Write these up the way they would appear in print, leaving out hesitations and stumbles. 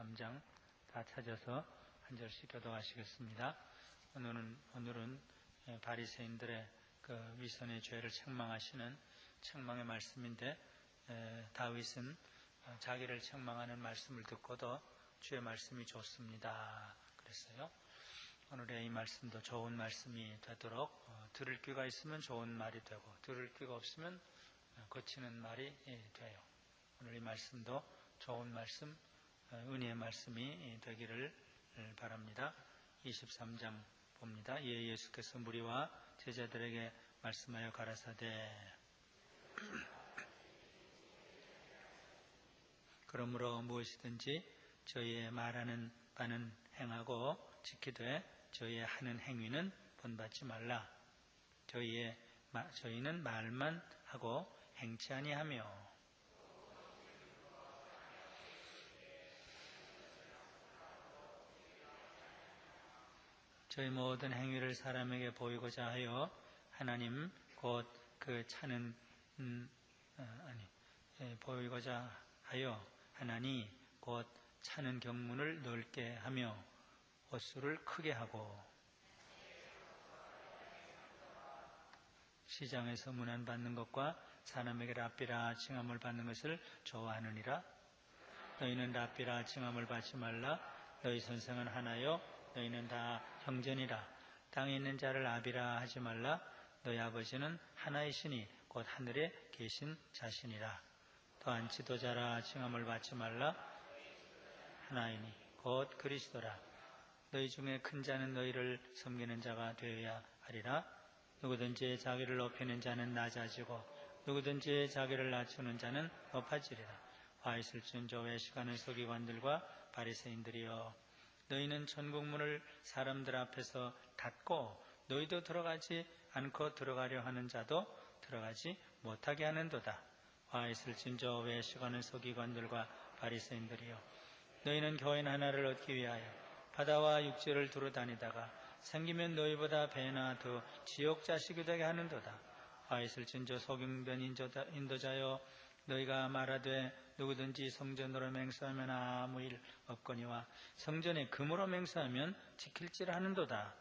23장 다 찾아서 한 절씩 교독하시겠습니다. 오늘은 바리새인들의 그 위선의 죄를 책망하시는 책망의 말씀인데, 다윗은 자기를 책망하는 말씀을 듣고도 주의 말씀이 좋습니다 그랬어요. 오늘의 이 말씀도 좋은 말씀이 되도록 들을 귀가 있으면 좋은 말이 되고, 들을 귀가 없으면 거치는 말이 돼요. 오늘 이 말씀도 좋은 말씀, 은혜의 말씀이 되기를 바랍니다. 23장 봅니다. 이에 예수께서 무리와 제자들에게 말씀하여 가라사대, 그러므로 무엇이든지 저희의 말하는 바는 행하고 지키되 저희의 하는 행위는 본받지 말라. 저희는 말만 하고 행치 아니하며 저희 모든 행위를 사람에게 보이고자 하여 하나님 곧 그 차는 보이고자 하여 하나니 곧 차는 경문을 넓게 하며 옷수를 크게 하고 시장에서 문안받는 것과 사람에게 랍비라 칭함을 받는 것을 좋아하느니라. 너희는 랍비라 칭함을 받지 말라. 너희 선생은 하나요 너희는 다 형제니라. 땅에 있는 자를 아비라 하지 말라. 너희 아버지는 하나이시니 곧 하늘에 계신 자신이라. 또한 지도자라 칭함을 받지 말라. 하나이니 곧 그리스도라. 너희 중에 큰 자는 너희를 섬기는 자가 되어야 하리라. 누구든지 자기를 높이는 자는 낮아지고 누구든지 자기를 낮추는 자는 높아지리라. 화 있을 준 외식하는 서기관들과 바리새인들이여, 너희는 천국문을 사람들 앞에서 닫고 너희도 들어가지 않고 들어가려 하는 자도 들어가지 못하게 하는도다. 화 있을 진 외식하는 서기관들과 바리새인들이여, 너희는 교인 하나를 얻기 위하여 바다와 육지를 두루 다니다가 생기면 너희보다 배나 더 지옥 자식이 되게 하는도다. 화 있을 진 소경된 인도자여, 너희가 말하되 누구든지 성전으로 맹세하면 아무 일 없거니와 성전에 금으로 맹세하면 지킬지라 하는도다.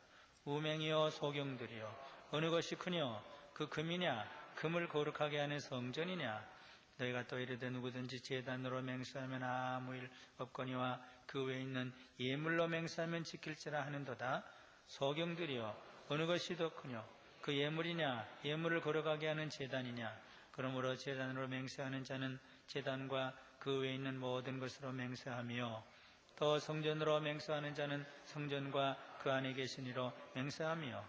우맹이여 소경들이여, 어느 것이 크뇨? 그 금이냐? 금을 거룩하게 하는 성전이냐? 너희가 또 이르되 누구든지 제단으로 맹세하면 아무 일 없거니와 그 외에 있는 예물로 맹세하면 지킬지라 하는도다. 소경들이여, 어느 것이 더 크뇨? 그 예물이냐? 예물을 거룩하게 하는 제단이냐? 그러므로 제단으로 맹세하는 자는 제단과 그 외에 있는 모든 것으로 맹세하며, 또 성전으로 맹세하는 자는 성전과 그 안에 계신 이로 맹세하며,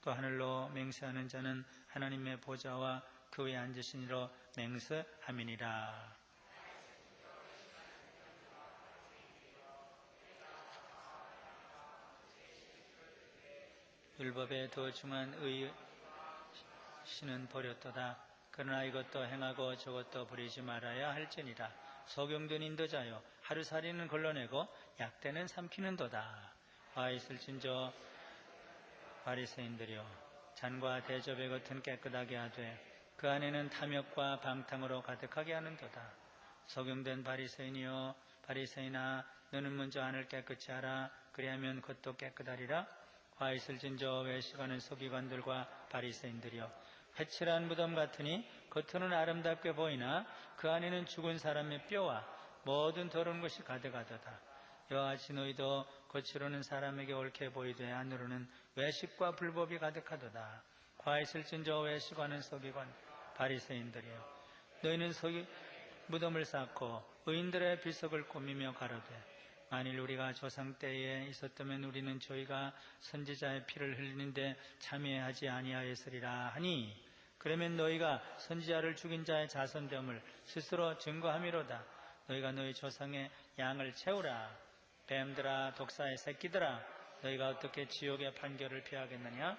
또 하늘로 맹세하는 자는 하나님의 보좌와 그 위에 앉으신 이로 맹세함이니라. 율법에 더 중한 의신은 버렸도다. 그러나 이것도 행하고 저것도 부리지 말아야 할지니라. 소경된 인도자여, 하루살이는 걸러내고 약대는 삼키는도다. 화 있을진저 바리새인들이여, 잔과 대접의 겉은 깨끗하게 하되 그 안에는 탐욕과 방탕으로 가득하게 하는도다. 소경된 바리새인이여, 바리새인아, 너는 먼저 안을 깨끗이 하라. 그리하면 겉도 깨끗하리라. 화 있을진저 외식하는 서기관들과 바리새인들이여, 회칠한 무덤 같으니 겉으로는 아름답게 보이나 그 안에는 죽은 사람의 뼈와 모든 더러운 것이 가득하도다. 이와 같이 너희도 겉으로는 사람에게 옳게 보이되 안으로는 외식과 불법이 가득하도다. 화 있을진저 외식하는 서기관 바리새인들이여, 너희는 무덤을 쌓고 의인들의 비석을 꾸미며 가로되 만일 우리가 조상 때에 있었다면 우리는 저희가 선지자의 피를 흘리는데 참여하지 아니하였으리라 하니, 그러면 너희가 선지자를 죽인 자의 자손됨을 스스로 증거함이로다. 너희가 너희 조상의 양을 채우라. 뱀들아, 독사의 새끼들아, 너희가 어떻게 지옥의 판결을 피하겠느냐?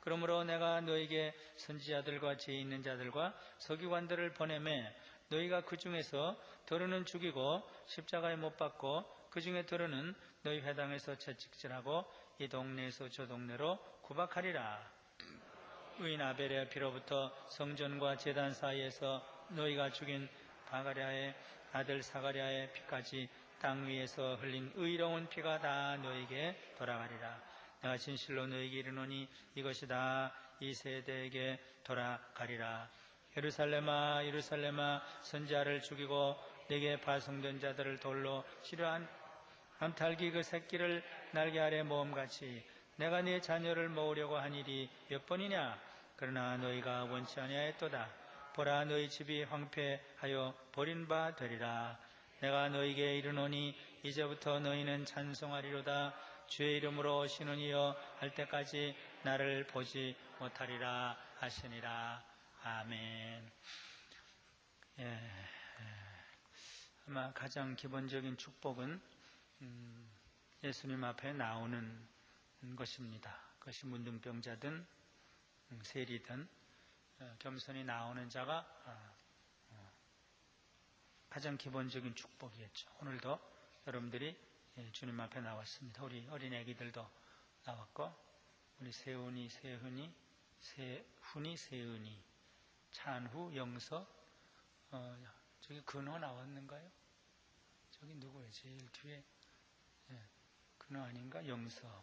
그러므로 내가 너희에게 선지자들과 죄 있는 자들과 서기관들을 보내매 너희가 그 중에서 더러는 죽이고 십자가에 못 박고 그 중에 더러는 너희 회당에서 채찍질하고 이 동네에서 저 동네로 구박하리라. 의인 아벨의 피로부터 성전과 제단 사이에서 너희가 죽인 바가랴의 아들 사가랴의 피까지 땅 위에서 흘린 의로운 피가 다 너에게 돌아가리라. 내가 진실로 너에게 이르노니 이것이 다 이 세대에게 돌아가리라. 예루살렘아 예루살렘아 선지자를 죽이고 내게 파송된 자들을 돌로 치료한 암탉이 그 새끼를 날개 아래 모음같이 내가 네 자녀를 모으려고 한 일이 몇 번이냐. 그러나 너희가 원치 아니하였도다. 보라 너희 집이 황폐하여 버린 바 되리라. 내가 너희에게 이르노니 이제부터 너희는 찬송하리로다. 주의 이름으로 오시는 이여 할 때까지 나를 보지 못하리라 하시니라. 아멘. 아마 가장 기본적인 축복은 예수님 앞에 나오는 것입니다. 그것이 문둥병자든 세리든 겸손히 나오는 자가 가장 기본적인 축복이었죠. 오늘도 여러분들이 주님 앞에 나왔습니다. 우리 어린 애기들도 나왔고, 우리 세훈이, 세은이, 찬후, 영서, 저기 근호 나왔는가요? 저기 누구예요? 제일 뒤에 근호 아닌가? 영서.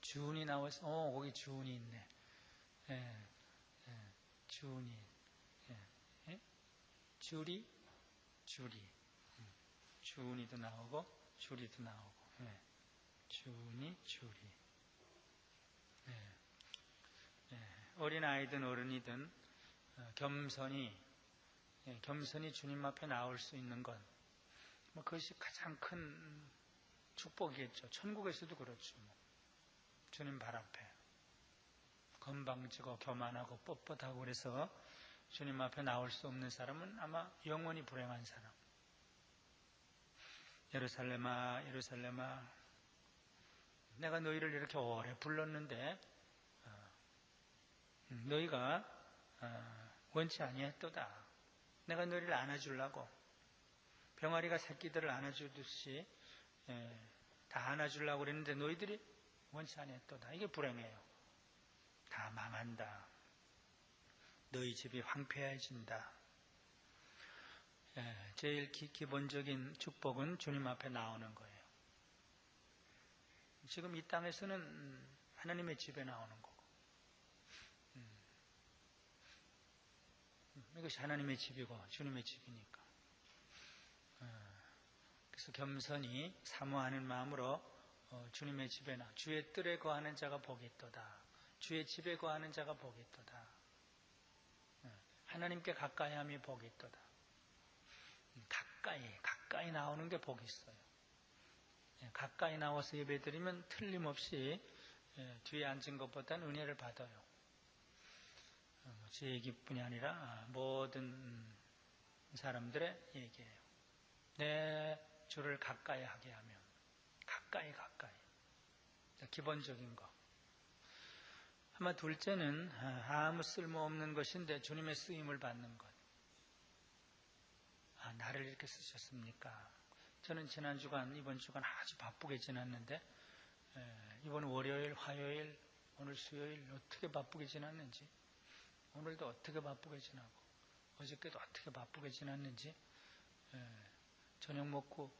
주은이 나왔어. 거기 주은이 있네. 주은이. 주리. 주은이도 나오고, 주리도 나오고. 주은이, 주리. 어린아이든 어른이든 겸손히 주님 앞에 나올 수 있는 것, 그것이 가장 큰 축복이겠죠. 천국에서도 그렇죠. 주님 발 앞에 건방지고 교만하고 뻣뻣하고 그래서 주님 앞에 나올 수 없는 사람은 아마 영원히 불행한 사람. 예루살렘아 예루살렘아 내가 너희를 이렇게 오래 불렀는데 너희가 원치 아니했도다. 내가 너희를 안아주려고 병아리가 새끼들을 안아주듯이 다 안아주려고 그랬는데 너희들이 원치 아니했도다. 이게 불행해요. 다 망한다. 너희 집이 황폐해진다. 제일 기본적인 축복은 주님 앞에 나오는 거예요. 지금 이 땅에서는 하나님의 집에 나오는 거고, 이것이 하나님의 집이고 주님의 집이니까. 그래서 겸손히 사모하는 마음으로 주님의 집에 주의 뜰에 거하는 자가 복이 있도다. 주의 집에 거하는 자가 복이 있도다. 하나님께 가까이함이 복이 있도다. 가까이 나오는 게 복이 있어요. 가까이 나와서 예배드리면 틀림없이 뒤에 앉은 것보다는 은혜를 받아요. 제 얘기뿐이 아니라 모든 사람들의 얘기예요. 내 주를 가까이 하게 하면 가까이 기본적인 거. 아마 둘째는 아무 쓸모없는 것인데 주님의 쓰임을 받는 것. 나를 이렇게 쓰셨습니까? 저는 지난 주간, 이번 주간 아주 바쁘게 지났는데 이번 월요일, 화요일, 오늘 수요일 어떻게 바쁘게 지났는지, 오늘도 어떻게 바쁘게 지나고 어저께도 어떻게 바쁘게 지났는지, 저녁 먹고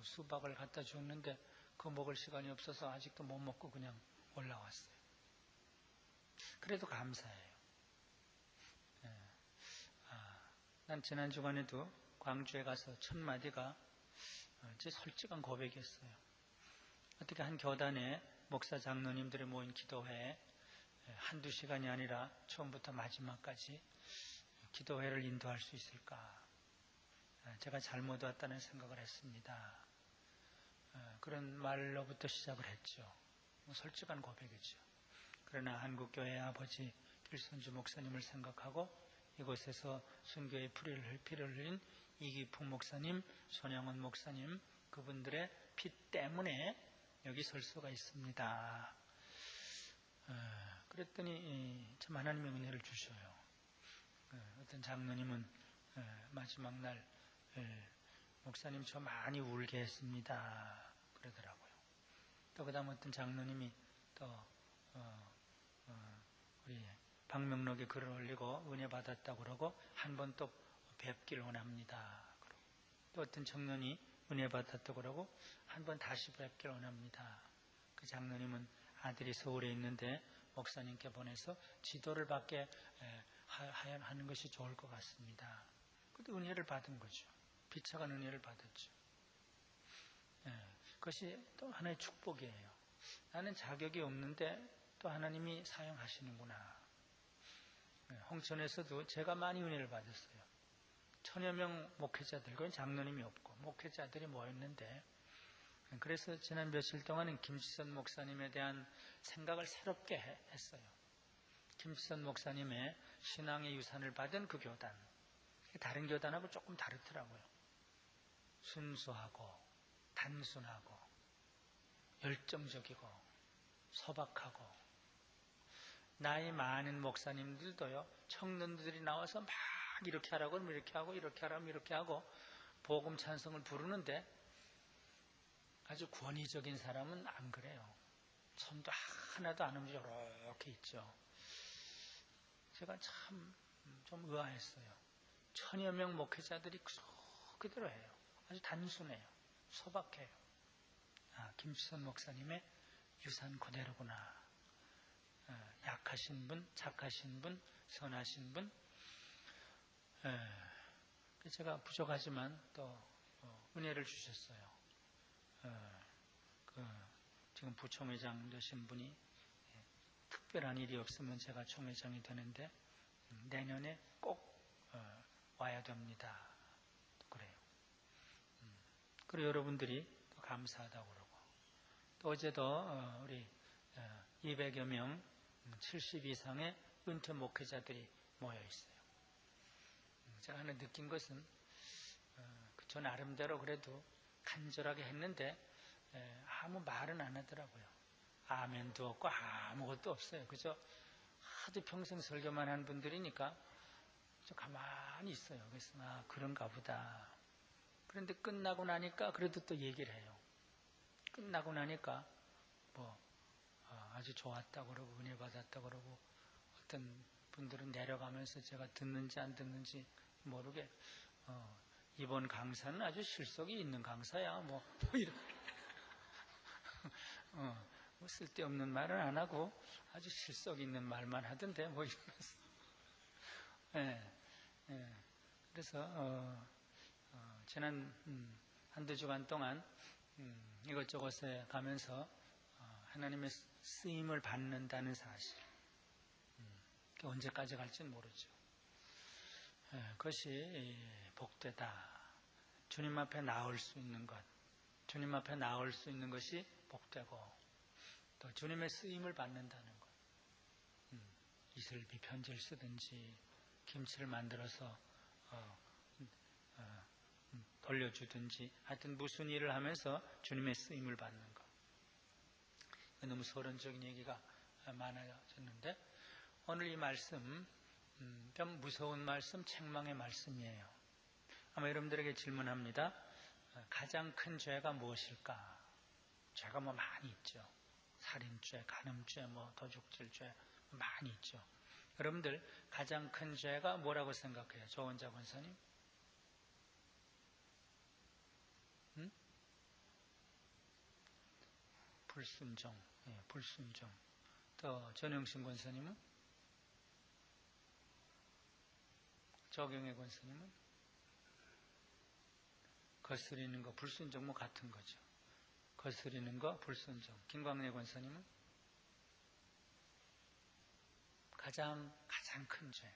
수박을 갖다 줬는데 그거 먹을 시간이 없어서 아직도 못 먹고 그냥 올라왔어요. 그래도 감사해요. 난 지난 주간에도 광주에 가서 첫 마디가 제 솔직한 고백이었어요. 어떻게 한 교단에 목사 장로님들이 모인 기도회에 한두 시간이 아니라 처음부터 마지막까지 기도회를 인도할 수 있을까? 제가 잘못 왔다는 생각을 했습니다. 그런 말로부터 시작을 했죠. 솔직한 고백이죠. 그러나 한국교회 아버지 길선주 목사님을 생각하고 이곳에서 순교의 피를 흘린 이기풍 목사님, 손영원 목사님, 그분들의 피 때문에 여기 설 수가 있습니다. 그랬더니 참 하나님의 은혜를 주셔요. 어떤 장로님은 마지막 날 목사님 저 많이 울게 했습니다. 그러더라고요. 또 그 다음 어떤 장로님이 또 우리 방명록에 글을 올리고 은혜 받았다고 그러고 한 번 또 뵙기를 원합니다. 또 어떤 청년이 은혜 받았다고 그러고 한 번 다시 뵙기를 원합니다. 그 장로님은 아들이 서울에 있는데 목사님께 보내서 지도를 받게 하는 것이 좋을 것 같습니다. 그때 은혜를 받은 거죠. 비차간 은혜를 받았죠. 그것이 또 하나의 축복이에요. 나는 자격이 없는데 또 하나님이 사용하시는구나. 홍천에서도 제가 많이 은혜를 받았어요. 1000여 명 목회자들, 그건 장로님이 없고 목회자들이 모였는데, 그래서 지난 며칠 동안은 김지선 목사님에 대한 생각을 새롭게 했어요. 김지선 목사님의 신앙의 유산을 받은 그 교단, 다른 교단하고 조금 다르더라고요. 순수하고 단순하고 열정적이고 소박하고, 나이 많은 목사님들도요, 청년들이 나와서 막 이렇게 하라고 하면 이렇게 하고, 이렇게 하라면 이렇게 하고 복음 찬송을 부르는데, 아주 권위적인 사람은 안 그래요. 손도 하나도 안 움직여 이렇게 있죠. 제가 참 좀 의아했어요. 1000여 명 목회자들이 그대로 해요. 아주 단순해요. 소박해요. 김수선 목사님의 유산 그대로구나. 약하신 분, 착하신 분, 선하신 분. 제가 부족하지만 또 은혜를 주셨어요. 지금 부총회장 되신 분이 특별한 일이 없으면 제가 총회장이 되는데 내년에 꼭 와야 됩니다. 그래요. 그리고 여러분들이 또 감사하다고 그러고, 또 어제도 우리 200여 명 70 이상의 은퇴 목회자들이 모여 있어요. 제가 하나 느낀 것은 저 나름대로 그래도 간절하게 했는데 아무 말은 안 하더라고요. 아멘도 없고 아무것도 없어요. 그저 아주 평생 설교만 한 분들이니까 저 가만히 있어요. 그래서 그런가 보다. 그런데 끝나고 나니까 그래도 또 얘기를 해요. 끝나고 나니까 아주 좋았다고 그러고 은혜 받았다고 그러고, 어떤 분들은 내려가면서 제가 듣는지 안 듣는지 모르게 이번 강사는 아주 실속이 있는 강사야 이렇게 뭐 쓸데없는 말은 안 하고 아주 실속 있는 말만 하던데 이러면서. 그래서 지난 한두 주간 동안 이것저것에 가면서 하나님의 쓰임을 받는다는 사실, 언제까지 갈지는 모르죠. 그것이 복되다. 주님 앞에 나올 수 있는 것, 주님 앞에 나올 수 있는 것이 복되고, 또 주님의 쓰임을 받는다는 것. 이슬비 편지를 쓰든지 김치를 만들어서 돌려주든지, 하여튼 무슨 일을 하면서 주님의 쓰임을 받는 것. 너무 서론적인 얘기가 많아졌는데, 오늘 이 말씀 좀 무서운 말씀, 책망의 말씀이에요. 아마 여러분들에게 질문합니다. 가장 큰 죄가 무엇일까? 죄가 많이 있죠. 살인죄, 간음죄, 도둑질죄 많이 있죠. 여러분들 가장 큰 죄가 뭐라고 생각해요? 조원자 권사님? 불순종. 불순종. 또 전영신 권사님은? 조경혜 권사님은? 거스리는 거, 불순종 같은 거죠. 거스리는 거, 불순종. 김광래 권사님은? 가장 큰 죄.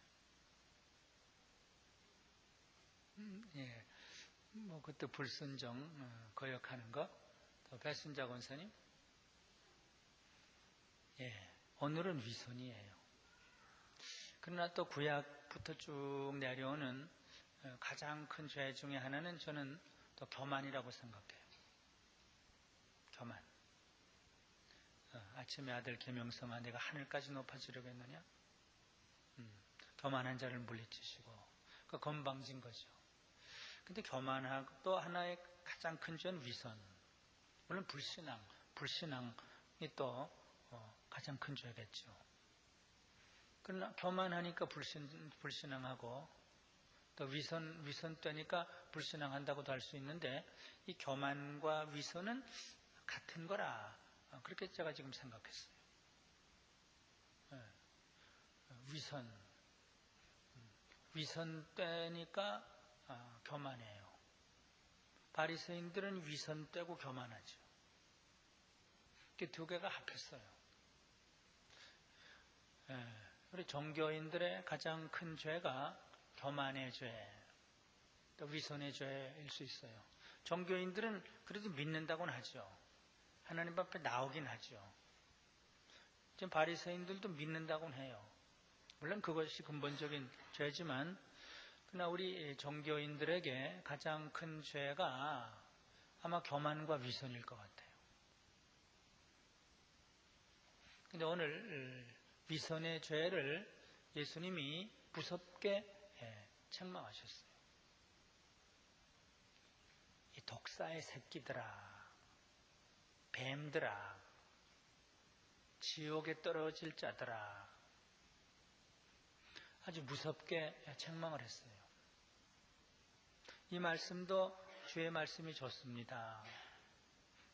그것도 불순종, 거역하는 거. 또 배순자 권사님? 오늘은 위선이에요. 그러나 또 구약부터 쭉 내려오는 가장 큰 죄 중에 하나는 저는 또 교만이라고 생각해요. 교만. 아침에 아들 계명성아, 내가 하늘까지 높아지려고 했느냐? 교만한 자를 물리치시고, 그 건방진 거죠. 근데 교만하고 또 하나의 가장 큰 죄는 위선. 물론 불신앙이 또 가장 큰 죄겠죠. 그러나 교만하니까 불신앙하고, 또 위선 때니까 불신앙한다고도 할 수 있는데 이 교만과 위선은 같은 거라. 그렇게 제가 지금 생각했어요. 위선 때니까 교만해요. 바리새인들은 위선 때고 교만하죠. 그 두 개가 합했어요. 우리 종교인들의 가장 큰 죄가 교만의 죄, 또 위선의 죄일 수 있어요. 종교인들은 그래도 믿는다고는 하죠. 하나님 앞에 나오긴 하죠. 지금 바리새인들도 믿는다고는 해요. 물론 그것이 근본적인 죄지만, 그러나 우리 종교인들에게 가장 큰 죄가 아마 교만과 위선일 것 같아요. 근데 오늘 위선의 죄를 예수님이 무섭게 책망하셨어요. 이 독사의 새끼들아, 뱀들아, 지옥에 떨어질 자들아, 아주 무섭게 책망을 했어요. 이 말씀도 주의 말씀이 좋습니다.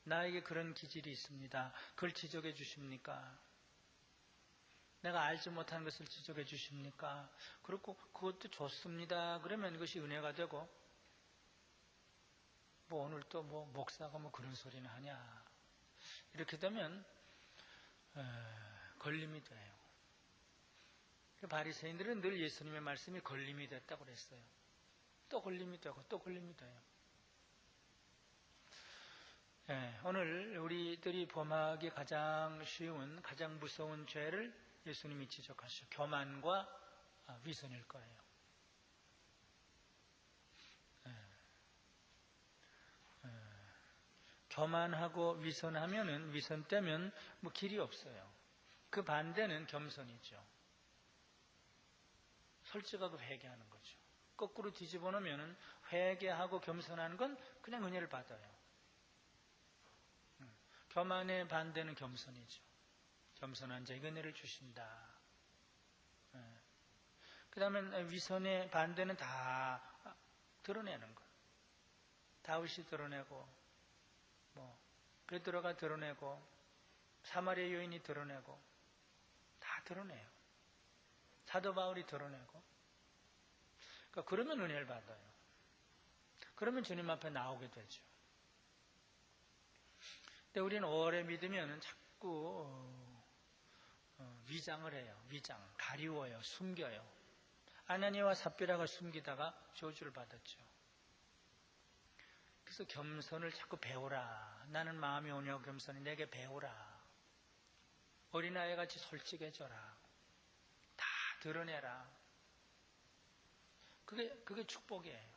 나에게 그런 기질이 있습니다. 그걸 지적해 주십니까? 내가 알지 못한 것을 지적해 주십니까? 그렇고 그것도 좋습니다. 그러면 그것이 은혜가 되고, 뭐 오늘 또 뭐 목사가 뭐 그런 소리는 하냐, 이렇게 되면 걸림이 돼요. 바리새인들은 늘 예수님의 말씀이 걸림이 됐다고 그랬어요. 또 걸림이 되고 또 걸림이 돼요. 오늘 우리들이 범하기 가장 쉬운, 가장 무서운 죄를 예수님이 지적하시죠. 교만과 위선일 거예요. 교만하고 위선하면은, 위선 때면 뭐 길이 없어요. 그 반대는 겸손이죠. 솔직하고 회개하는 거죠. 거꾸로 뒤집어 놓으면 회개하고 겸손하는 건 그냥 은혜를 받아요. 교만의 반대는 겸손이죠. 겸손한 자에게 은혜를 주신다. 그 다음에 위선의 반대는 다 드러내는 것. 다윗이 드러내고, 베드로가 드러내고, 사마리아 여인이 드러내고, 다 드러내요. 사도 바울이 드러내고. 그러니까 그러면 은혜를 받아요. 그러면 주님 앞에 나오게 되죠. 근데 우리는 오래 믿으면 자꾸 위장을 해요. 위장, 가리워요. 숨겨요. 아나니아와 삽비라가 숨기다가 저주를 받았죠. 그래서 겸손을 자꾸 배우라. 나는 마음이 온유하고 겸손히 내게 배우라. 어린아이같이 솔직해져라. 다 드러내라. 그게 축복이에요.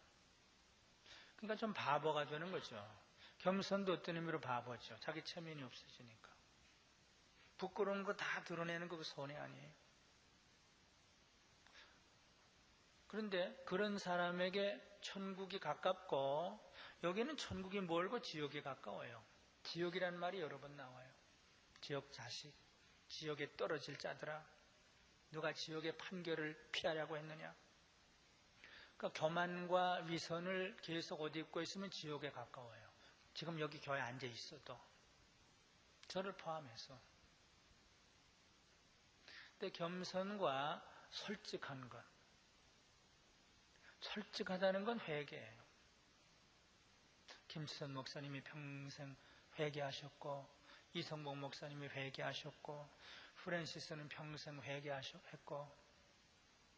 그러니까 좀 바보가 되는 거죠. 겸손도 어떤 의미로 바보죠. 자기 체면이 없어지니까. 부끄러운 거 다 드러내는 거 그 손해 아니에요. 그런데 그런 사람에게 천국이 가깝고, 여기는 천국이 멀고 지옥이 가까워요. 지옥이라는 말이 여러 번 나와요. 지옥 자식, 지옥에 떨어질 자들아, 누가 지옥의 판결을 피하려고 했느냐. 그러니까 교만과 위선을 계속 옷 입고 있으면 지옥에 가까워요. 지금 여기 교회에 앉아 있어도, 저를 포함해서. 근데 겸손과 솔직한 것, 솔직하다는 건 회개예요. 김치선 목사님이 평생 회개하셨고, 이성복 목사님이 회개하셨고, 프랜시스는 평생 회개했고,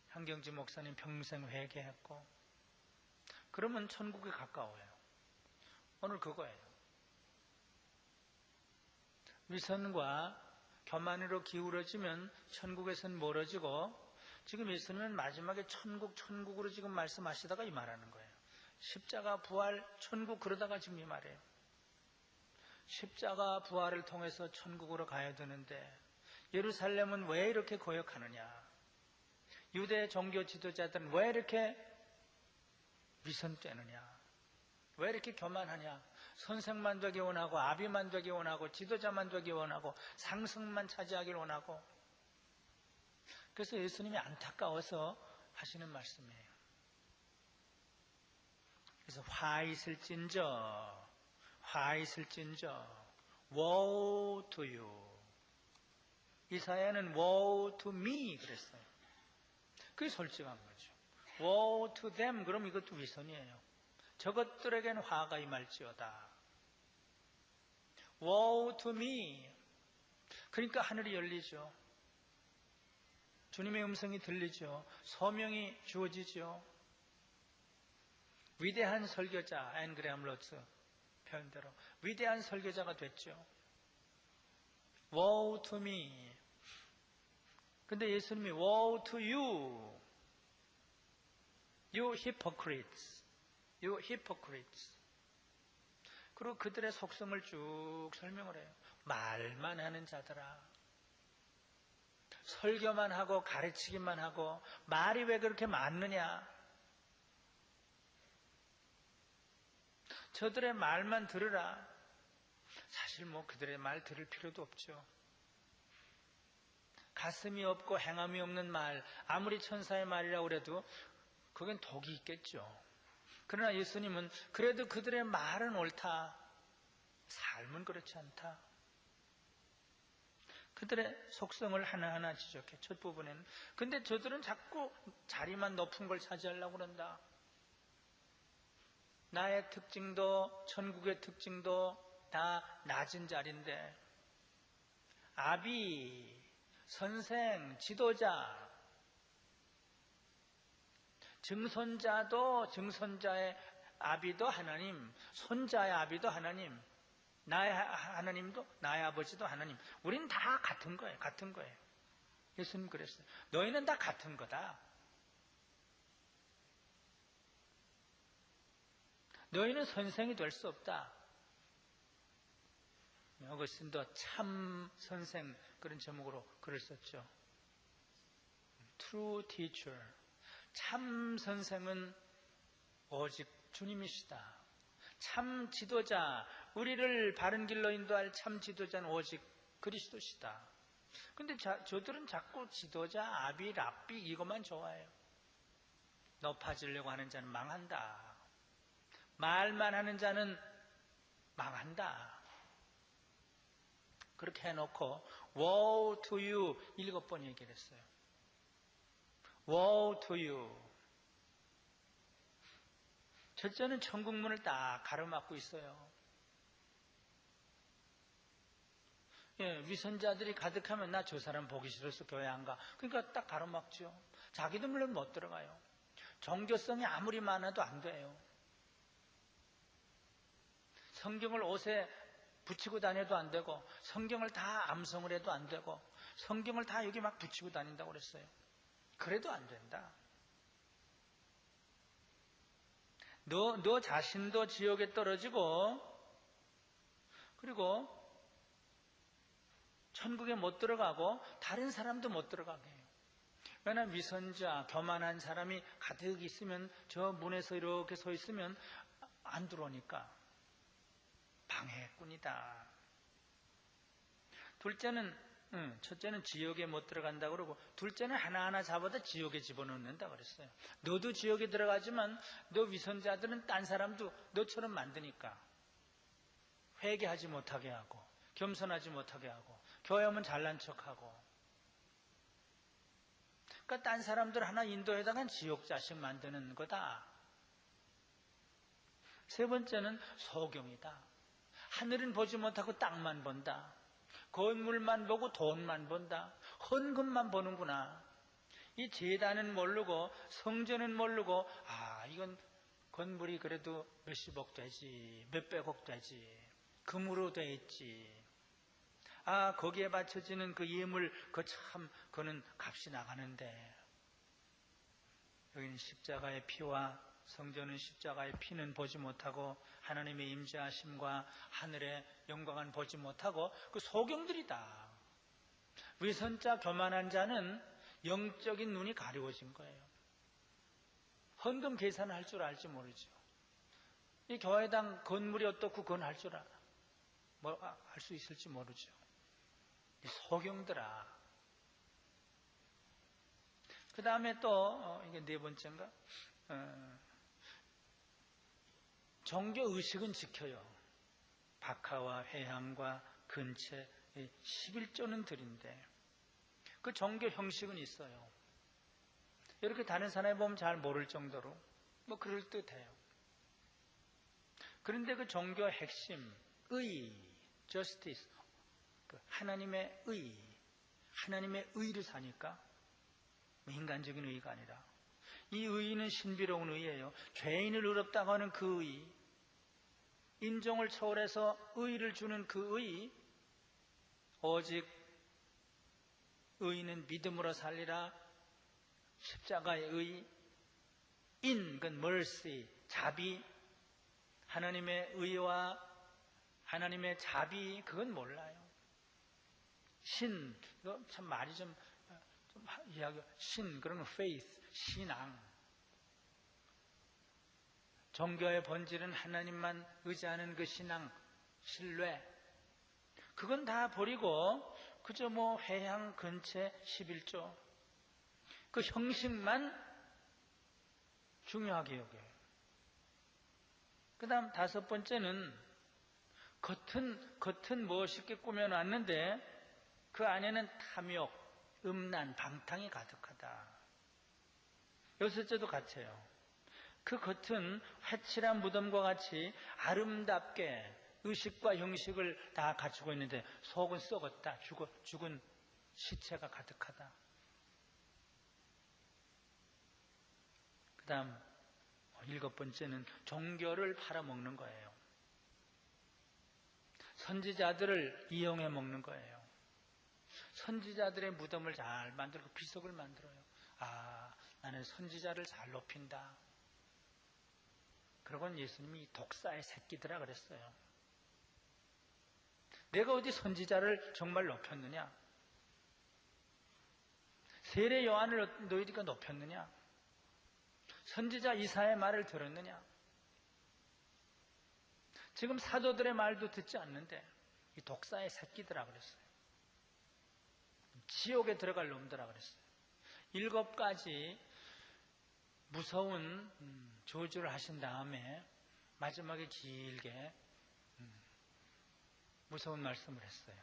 한경지 목사님 평생 회개했고, 그러면 천국에 가까워요. 오늘 그거예요. 위선과 교만으로 기울어지면 천국에서는 멀어지고, 지금 예수님은 마지막에 천국으로 지금 말씀하시다가 이 말하는 거예요. 십자가 부활, 천국, 그러다가 지금 이 말이에요. 십자가 부활을 통해서 천국으로 가야 되는데 예루살렘은 왜 이렇게 거역하느냐. 유대 종교 지도자들은 왜 이렇게 위선되느냐. 왜 이렇게 교만하냐. 선생만 되기 원하고, 아비만 되기 원하고, 지도자만 되기 원하고, 상승만 차지하길 원하고. 그래서 예수님이 안타까워서 하시는 말씀이에요. 그래서 화 있을진저 woe to you. 이사야는 woe to me 그랬어요. 그게 솔직한 거죠. woe to them 그럼 이것도 위선이에요. 저것들에게는 화가 임할지어다. woe to me. 그러니까 하늘이 열리죠. 주님의 음성이 들리죠. 소명이 주어지죠. 위대한 설교자 앤 그레엄 로츠 표현대로 위대한 설교자가 됐죠. woe to me. 근데 예수님이 woe to you. You hypocrites. You hypocrites. 그리고 그들의 속성을 쭉 설명을 해요. 말만 하는 자들아. 설교만 하고 가르치기만 하고 말이 왜 그렇게 많느냐. 저들의 말만 들으라. 사실 그들의 말 들을 필요도 없죠. 가슴이 없고 행함이 없는 말, 아무리 천사의 말이라고 그래도 그건 독이 있겠죠. 그러나 예수님은 그래도 그들의 말은 옳다. 삶은 그렇지 않다. 그들의 속성을 하나하나 지적해. 첫 부분에는. 근데 저들은 자꾸 자리만 높은 걸 차지하려고 그런다. 나의 특징도 천국의 특징도 다 낮은 자리인데 아비, 선생, 지도자, 증손자도 증손자의 아비도 하나님, 손자의 아비도 하나님, 나의 하나님도 나의 아버지도 하나님. 우린 다 같은 거예요. 같은 거예요. 예수님 그랬어요. 너희는 다 같은 거다. 너희는 선생이 될 수 없다. 어거스틴도 참 선생 그런 제목으로 글을 썼죠. True teacher. 참 선생은 오직 주님이시다. 참 지도자, 우리를 바른 길로 인도할 참 지도자는 오직 그리스도시다. 근데 저들은 자꾸 지도자, 아비, 랍비 이것만 좋아해요. 높아지려고 하는 자는 망한다. 말만 하는 자는 망한다. 그렇게 해놓고 woe to you 7번 얘기를 했어요. woe to you. 첫째는 천국문을 딱 가로막고 있어요. 예, 위선자들이 가득하면 나 저 사람 보기 싫어서 교회 안 가. 그러니까 딱 가로막죠. 자기도 물론 못 들어가요. 종교성이 아무리 많아도 안 돼요. 성경을 옷에 붙이고 다녀도 안 되고 성경을 다 암송을 해도 안 되고 성경을 다 여기 막 붙이고 다닌다고 그랬어요. 그래도 안 된다. 너 자신도 지옥에 떨어지고 그리고 천국에 못 들어가고 다른 사람도 못 들어가게 해요. 왜냐하면 위선자, 교만한 사람이 가득 있으면 저 문에서 이렇게 서 있으면 안 들어오니까 방해꾼이다. 첫째는 지옥에 못 들어간다 그러고 둘째는 하나하나 잡아다 지옥에 집어넣는다 그랬어요. 너도 지옥에 들어가지만 너 위선자들은 딴 사람도 너처럼 만드니까 회개하지 못하게 하고 겸손하지 못하게 하고 교회 오면 잘난 척하고 그러니까 딴 사람들 하나 인도에다가 지옥 자식 만드는 거다. 세 번째는 소경이다. 하늘은 보지 못하고 땅만 본다. 건물만 보고 돈만 본다. 헌금만 보는구나. 이 제단은 모르고 성전은 모르고 이건 건물이 그래도 몇십억 되지 몇백억 되지 금으로 돼 있지. 거기에 바쳐지는 그 예물 그는 값이 나가는데 여기는 십자가의 피와 성전은 십자가의 피는 보지 못하고 하나님의 임재하심과 하늘의 영광은 보지 못하고 그 소경들이다. 위선자 교만한 자는 영적인 눈이 가려워진 거예요. 헌금 계산을 할 줄 알지 모르죠. 이 교회당 건물이 어떻고 그건 할 줄 알아. 할 수 있을지 모르죠. 이 소경들아. 그 다음에 또 이게 네 번째인가? 종교의식은 지켜요. 박하와 회향과 근체 11조는 드린데 그 종교 형식은 있어요. 이렇게 다른 사람이 보면 잘 모를 정도로 뭐 그럴듯해요. 그런데 그 종교의 핵심, 의, justice, 하나님의 의, 하나님의 의를 사니까 인간적인 의가 아니라 이 의는 신비로운 의예요. 죄인을 의롭다고 하는 그 의, 인종을 초월해서 의를 주는 그 의, 오직 의는 믿음으로 살리라, 십자가의 의, 인, 그건 mercy, 자비, 하나님의 의와 하나님의 자비, 그건 몰라요. 신, 이거 참 말이 좀 이야기, 신, 그런 거 faith, 신앙. 종교의 본질은 하나님만 의지하는 그 신앙, 신뢰. 그건 다 버리고 그저 뭐 회향, 근체, 11조. 그 형식만 중요하게 여겨요. 그 다음 5번째는 겉은 멋있게 꾸며놨는데 그 안에는 탐욕, 음란, 방탕이 가득하다. 6번째도 같아요. 그 겉은 회칠한 무덤과 같이 아름답게 의식과 형식을 다 갖추고 있는데 속은 썩었다. 죽은 시체가 가득하다. 그 다음 7번째는 종교를 팔아먹는 거예요. 선지자들을 이용해 먹는 거예요. 선지자들의 무덤을 잘 만들고 비석을 만들어요. 아, 나는 선지자를 잘 높인다. 그러고는 예수님이 독사의 새끼들아 그랬어요. 내가 어디 선지자를 정말 높였느냐? 세례 요한을 너희가 높였느냐? 선지자 이사야의 말을 들었느냐? 지금 사도들의 말도 듣지 않는데 이 독사의 새끼들아 그랬어요. 지옥에 들어갈 놈들아 그랬어요. 7가지 무서운 저주를 하신 다음에 마지막에 길게 무서운 말씀을 했어요.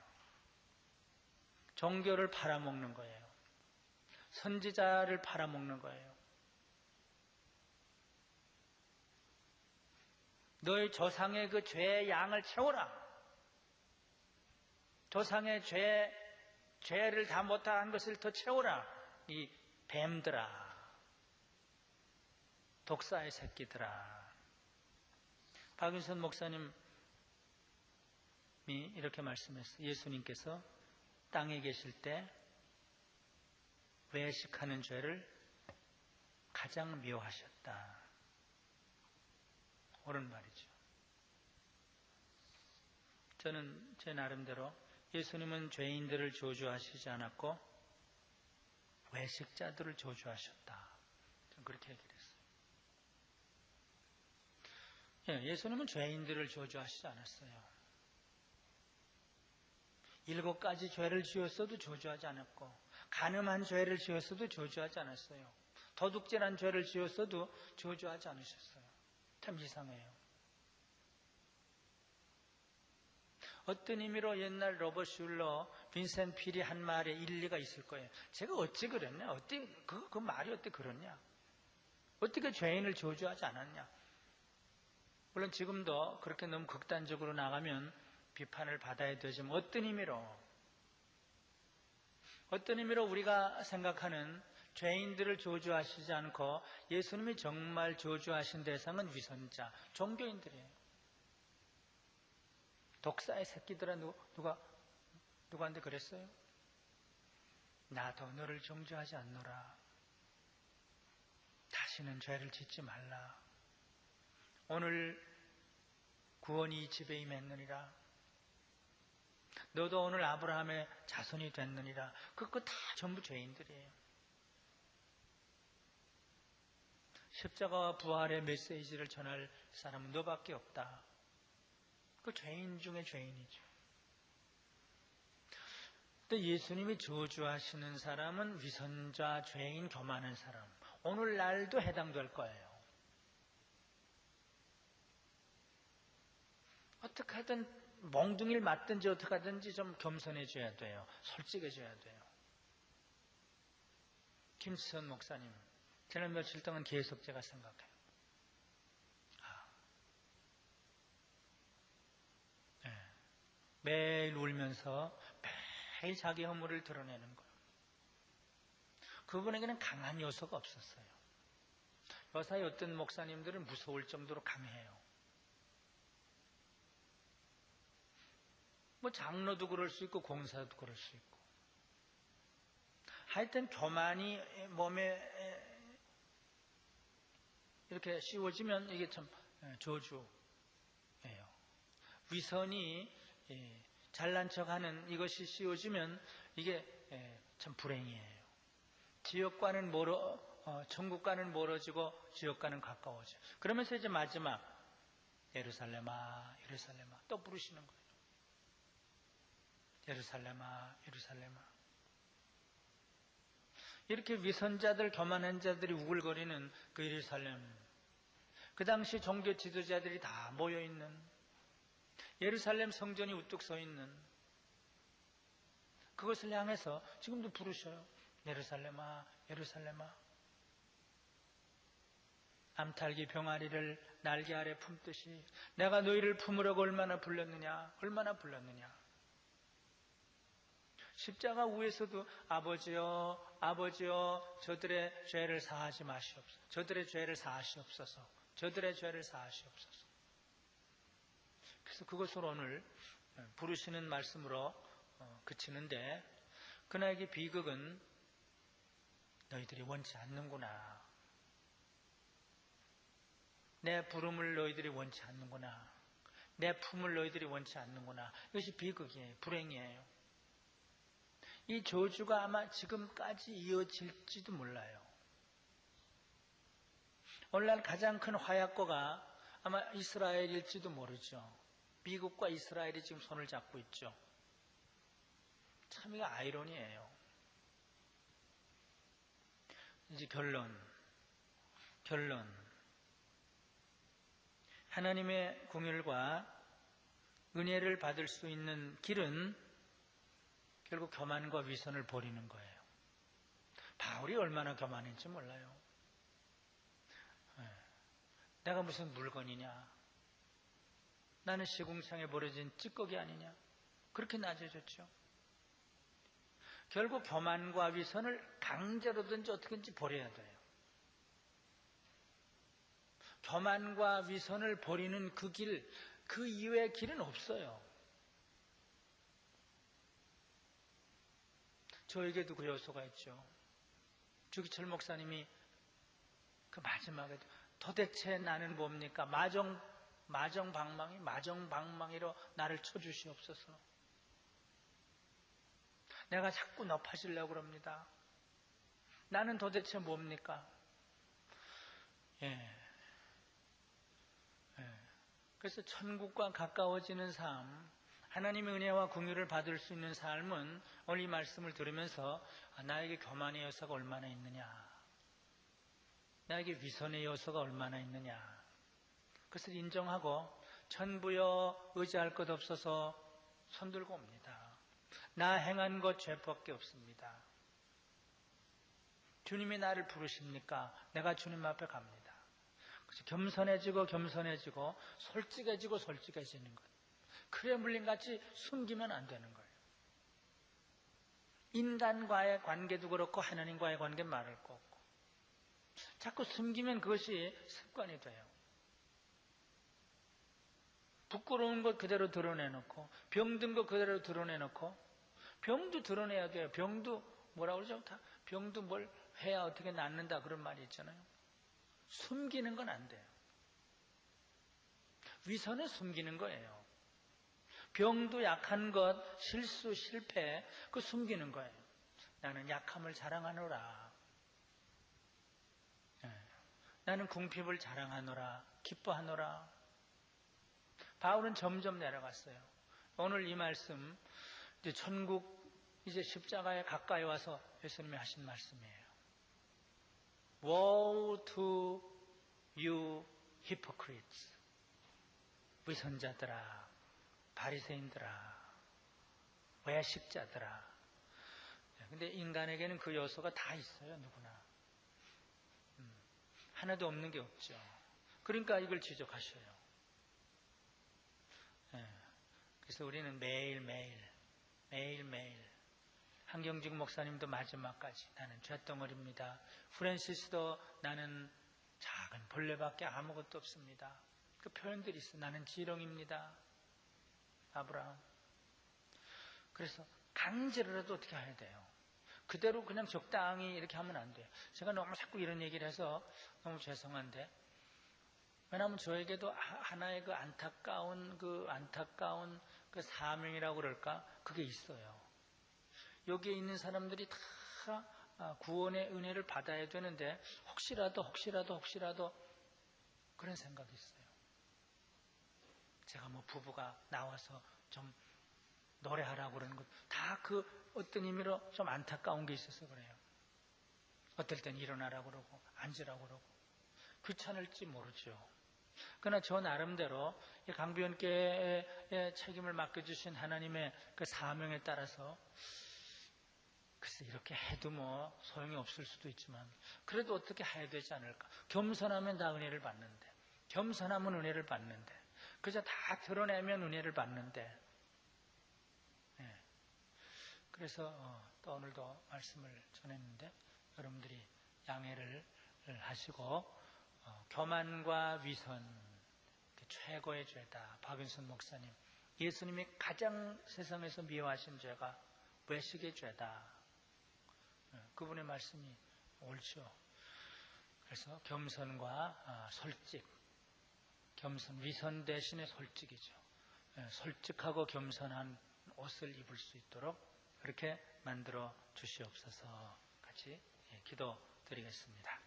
종교를 팔아먹는 거예요. 선지자를 팔아먹는 거예요. 너희 조상의 그 죄의 양을 채워라. 조상의 죄를 다 못한 것을 더 채워라. 이 뱀들아. 독사의 새끼들아. 박윤선 목사님이 이렇게 말씀했어요. 예수님께서 땅에 계실 때 외식하는 죄를 가장 미워하셨다. 옳은 말이죠. 저는 제 나름대로 예수님은 죄인들을 저주하시지 않았고 외식자들을 저주하셨다. 저는 그렇게 얘기를 했어요. 예수님은 죄인들을 저주하시지 않았어요. 7가지 죄를 지었어도 저주하지 않았고 간음한 죄를 지었어도 저주하지 않았어요. 도둑질한 죄를 지었어도 저주하지 않으셨어요. 참 이상해요. 어떤 의미로 옛날 로버트 슐러, 빈센트 필이 한 말에 일리가 있을 거예요. 제가 어찌 그랬냐? 그 말이 어떻게 그렇냐? 어떻게 죄인을 저주하지 않았냐? 물론 지금도 그렇게 너무 극단적으로 나가면 비판을 받아야 되지만 어떤 의미로 우리가 생각하는 죄인들을 저주하시지 않고 예수님이 정말 저주하신 대상은 위선자, 종교인들이에요. 독사의 새끼들아 누구한테 그랬어요? 나도 너를 정죄하지 않노라. 다시는 죄를 짓지 말라. 오늘 구원이 집에 임했느니라. 너도 오늘 아브라함의 자손이 됐느니라. 그거 다 전부 죄인들이에요. 십자가와 부활의 메시지를 전할 사람은 너밖에 없다. 그 죄인 중에 죄인이죠. 또 예수님이 저주하시는 사람은 위선자, 죄인, 교만한 사람. 오늘날도 해당될 거예요. 어떻게 하든 몽둥이를 맞든지 어떻게 하든지 좀 겸손해져야 돼요. 솔직해져야 돼요. 김수선 목사님, 지난 며칠 동안 계속 제가 생각해요. 매일 울면서 매일 자기 허물을 드러내는 거예요. 그분에게는 강한 요소가 없었어요. 요사이 어떤 목사님들은 무서울 정도로 강해요. 뭐 장로도 그럴 수 있고 공사도 그럴 수 있고. 하여튼 교만이 몸에 이렇게 씌워지면 이게 참 저주예요. 위선이 잘난 척하는 이것이 씌워지면 이게 참 불행이에요. 지옥과는 천국과는 멀어지고 지옥과는 가까워져. 그러면서 이제 마지막 예루살렘아 예루살렘아 또 부르시는 거예요. 예루살렘아 예루살렘아. 이렇게 위선자들 교만한 자들이 우글거리는 그 예루살렘, 그 당시 종교 지도자들이 다 모여있는 예루살렘 성전이 우뚝 서있는 그것을 향해서 지금도 부르셔요. 예루살렘아 예루살렘아. 암탉이 병아리를 날개 아래 품듯이 내가 너희를 품으려고 얼마나 불렀느냐 얼마나 불렀느냐. 십자가 위에서도 아버지여 아버지여 저들의 죄를 사하지 마시옵소서. 저들의 죄를 사하시옵소서. 저들의 죄를 사하시옵소서. 그래서 그것을 오늘 부르시는 말씀으로 그치는데, 그나에게 비극은 너희들이 원치 않는구나. 내 부름을 너희들이 원치 않는구나. 내 품을 너희들이 원치 않는구나. 이것이 비극이에요. 불행이에요. 이 저주가 아마 지금까지 이어질지도 몰라요. 오늘날 가장 큰 화약고가 아마 이스라엘일지도 모르죠. 미국과 이스라엘이 지금 손을 잡고 있죠. 참 이거 아이러니예요. 이제 결론. 하나님의 긍휼과 은혜를 받을 수 있는 길은 결국 교만과 위선을 버리는 거예요. 바울이 얼마나 교만했는지 몰라요. 내가 무슨 물건이냐? 나는 시궁창에 버려진 찌꺼기 아니냐? 그렇게 낮아졌죠. 결국 교만과 위선을 강제로든지 어떻게든지 버려야 돼요. 교만과 위선을 버리는 그 길, 그 이외의 길은 없어요. 저에게도 그 요소가 있죠. 주기철 목사님이 그 마지막에 도대체 나는 뭡니까? 마정방망이로 나를 쳐주시옵소서. 내가 자꾸 높아지려고 그럽니다. 나는 도대체 뭡니까? 그래서 천국과 가까워지는 삶, 하나님의 은혜와 긍휼을 받을 수 있는 삶은 오늘 이 말씀을 들으면서 나에게 교만의 요소가 얼마나 있느냐, 나에게 위선의 요소가 얼마나 있느냐, 그것을 인정하고 천부여 의지할 것 없어서 손들고 옵니다. 나 행한 것 죄밖에 없습니다. 주님이 나를 부르십니까? 내가 주님 앞에 갑니다. 그래서 겸손해지고 솔직해지는 것. 크레물린같이 숨기면 안 되는 거예요. 인간과의 관계도 그렇고 하나님과의 관계 말할 거 없고, 자꾸 숨기면 그것이 습관이 돼요. 부끄러운 것 그대로 드러내놓고, 병든 것 그대로 드러내놓고, 병도 드러내야 돼요. 병도 뭐라고 그러죠? 병도 뭘 해야 어떻게 낫는다 그런 말이 있잖아요. 숨기는 건 안 돼요. 위선은 숨기는 거예요. 병도 약한 것, 실수, 실패, 그거 숨기는 거예요. 나는 약함을 자랑하노라. 나는 궁핍을 자랑하노라. 기뻐하노라. 바울은 점점 내려갔어요. 오늘 이 말씀, 이제 천국, 이제 십자가에 가까이 와서 예수님이 하신 말씀이에요. Woe to you hypocrites. 위선자들아. 바리새인들아, 외식자들아. 근데 인간에게는 그 요소가 다 있어요, 누구나. 하나도 없는 게 없죠. 그러니까 이걸 지적하셔요. 그래서 우리는 매일매일 한경직 목사님도 마지막까지 나는 쇳덩어리입니다. 프랜시스도 나는 작은 벌레밖에 아무것도 없습니다. 그 표현들이 있어. 나는 지렁입니다. 아브라함. 그래서 강제로라도 어떻게 해야 돼요? 그대로 그냥 적당히 이렇게 하면 안 돼요. 제가 너무 자꾸 이런 얘기를 해서 너무 죄송한데, 왜냐하면 저에게도 하나의 그 안타까운 그 사명이라고 그럴까? 그게 있어요. 여기에 있는 사람들이 다 구원의 은혜를 받아야 되는데 혹시라도 그런 생각이 있어요. 제가 뭐 부부가 나와서 좀 노래하라고 그러는 것, 다 그 어떤 의미로 좀 안타까운 게 있어서 그래요. 어떨 땐 일어나라고 그러고 앉으라고 그러고 귀찮을지 모르죠. 그러나 저 나름대로 강변교회의 책임을 맡겨주신 하나님의 그 사명에 따라서 글쎄 이렇게 해도 뭐 소용이 없을 수도 있지만 그래도 어떻게 해야 되지 않을까. 겸손하면 다 은혜를 받는데, 겸손하면 은혜를 받는데, 그저 다 드러내면 은혜를 받는데. 그래서 또 오늘도 말씀을 전했는데 여러분들이 양해를 하시고 교만과 위선 최고의 죄다. 박윤선 목사님, 예수님이 가장 세상에서 미워하신 죄가 외식의 죄다. 그분의 말씀이 옳죠. 그래서 겸손과 솔직, 위선 대신에 솔직이죠. 솔직하고 겸손한 옷을 입을 수 있도록 그렇게 만들어 주시옵소서. 같이 기도드리겠습니다.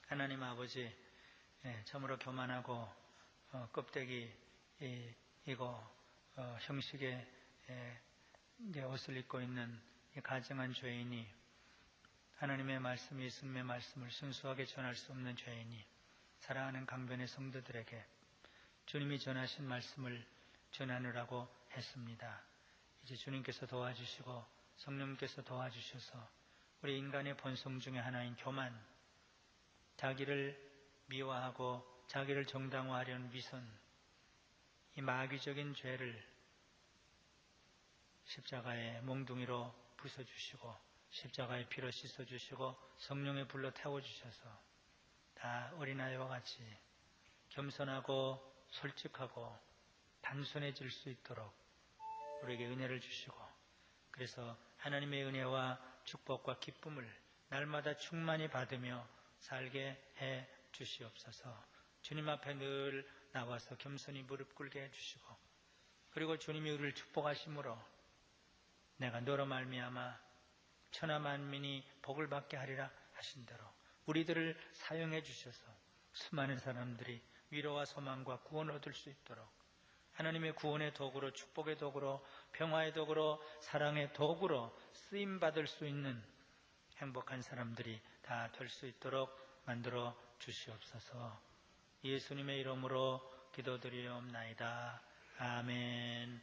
하나님 아버지, 참으로 교만하고 껍데기이고 형식의 옷을 입고 있는 이 가증한 죄인이, 하나님의 말씀, 예수님의 말씀을 순수하게 전할 수 없는 죄인이 사랑하는 강변의 성도들에게 주님이 전하신 말씀을 전하느라고 했습니다. 이제 주님께서 도와주시고 성령님께서 도와주셔서 우리 인간의 본성 중에 하나인 교만, 자기를 미워하고 자기를 정당화하려는 위선, 이 마귀적인 죄를 십자가의 몽둥이로 부숴주시고 십자가의 피로 씻어주시고 성령의 불로 태워주셔서 다 어린아이와 같이 겸손하고 솔직하고 단순해질 수 있도록 우리에게 은혜를 주시고, 그래서 하나님의 은혜와 축복과 기쁨을 날마다 충만히 받으며 살게 해 주시옵소서. 주님 앞에 늘 나와서 겸손히 무릎 꿇게 해 주시고, 그리고 주님이 우리를 축복하심으로 내가 너로 말미암아 천하 만민이 복을 받게 하리라 하신 대로 우리들을 사용해 주셔서 수많은 사람들이 위로와 소망과 구원을 얻을 수 있도록 하나님의 구원의 도구로, 축복의 도구로, 평화의 도구로, 사랑의 도구로 쓰임받을 수 있는 행복한 사람들이 다 될 수 있도록 만들어 주시옵소서. 예수님의 이름으로 기도드리옵나이다. 아멘.